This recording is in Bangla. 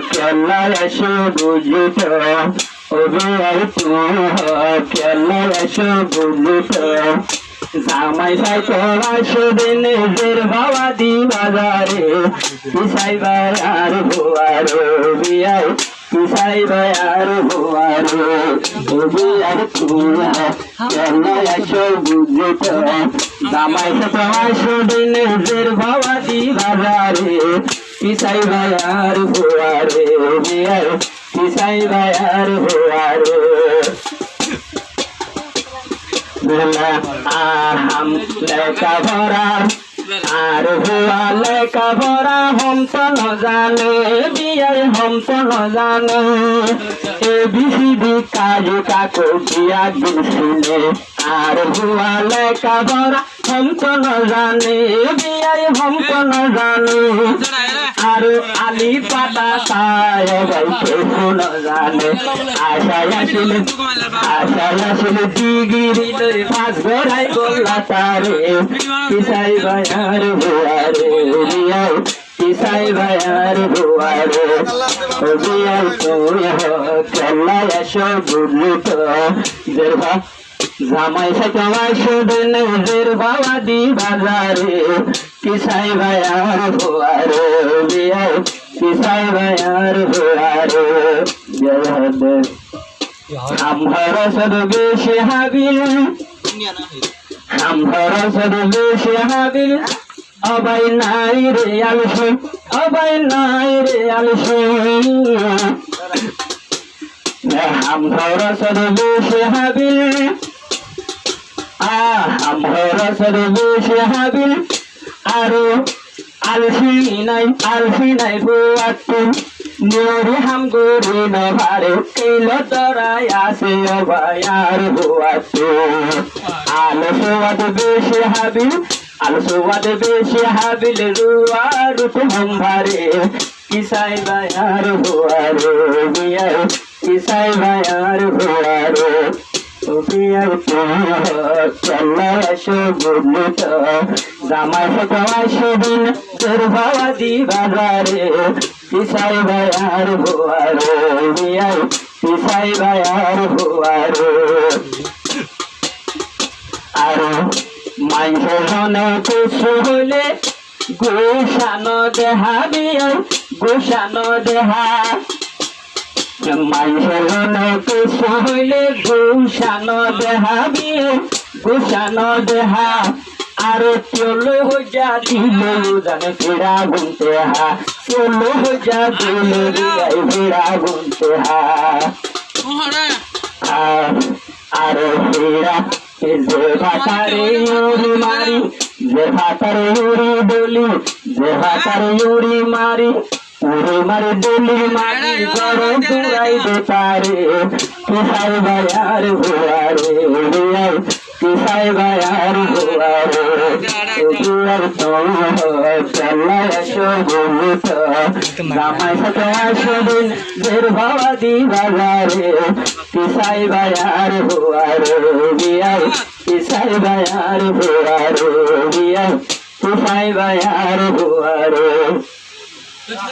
কেলা এসো বুঝিত অভিয়াই তুমি কেলা এসো বুঝিত জামাই সাই তোমার শুধু নিজের বাবা দি বাজারে পিসাই বায়ার ভুয়ারো বিয়াই পিসাই বায়ার ভুয়ারো বিয়ার তুমি কেলা এসো বুঝিত জামাই সাই তোমার শুধু নিজের বাবা দি বাজারে পিসাই বায়ার ভুয়ারে বিয়াই পিসাই বায়ার ভুয়ারে আহাম লেখা ভরা আর ভুয়া লেখা ভরা হম তো ন জানে বিয়ার হম তো ন জানে ABCD কাজু কাকু বিয়া দিছিলে আর ভুয়া লেখা ভরা হম তো ন জানে বিয়ার হম তো ন জানে আর আলি পাতা সায় বাইকে শুন জানে আশায় আসলে ডিগিরি লই পাঁচ ঘরাই গোল্লা তারে পিসাই বায়ার ভুয়ারে বিয়াই পিসাই বায়ার ভুয়ারে বিয়াই তুমি কেলা এসো বুঝলি তো জেরবা জামাই সামাই শুধু নিজের বাবা দি বাজারে পিসাই বায়ার ভুয়ারে বিয়াই পিসাই বায়ার ভুয়ারে জয় হদে আমার সদবে হাবিল আমার সদবে হাবিল অবাই নাই রে আলসে অবাই নাই রে আলসে আমার সদবে হাবিল আমার সদবে হাবিল আরো আলফি নাই বুয়াতু নিউরি হাম গুরি ন ভারে কেলো তরাই আসে অবায়ার বুয়াতু আলসুয়াদ বেশি হাবিল রুয়া রূপ ভারে কিসাই বায়ার বুয়ারে বিয়ার কিসাই বায়ার বুয়ারে বিয়ার চল্লা এসো বুঝলিত জামাই তোমার সেদিন তোর বাবা দি বাজারে পিসাই বায়ার ভুয়ারে বিয়ার পিসাই বায়ার ভুয়ারে আর মাইসের মনে কিছু হলে গোসানো দেহা বিয়ার গোসানো দেহা মাইসের মনে কিছু হইলে গোসানো দেহা বিয়ে গোসানো দেহা আর চলো হইয়া দিল জানে ফেরা গুনতে হা চলো হইয়া দিল ফেরা গুনতে হা আর ফেরা যে ভাতারে উড়ি মারি যে ভাতারে উড়ি ডলি যে ভাতারে উড়ি মারি উড়ি মারি ডলি মারি গরম দুরাই দে পারে পিসাই বায়ার ভুয়ারে বিয়াই পিসাই বায়ার ভুয়ারে বিয়ার চল্লা এসো বুঝিত জামাই সাথে আসদিন বের বাবা দি বাজারে পিসাই বায়ার ভুয়ারে বিয়াই পিসাই বায়ার ভুয়ারে বিয়াই পিসাই বায়ার ভুয়ারে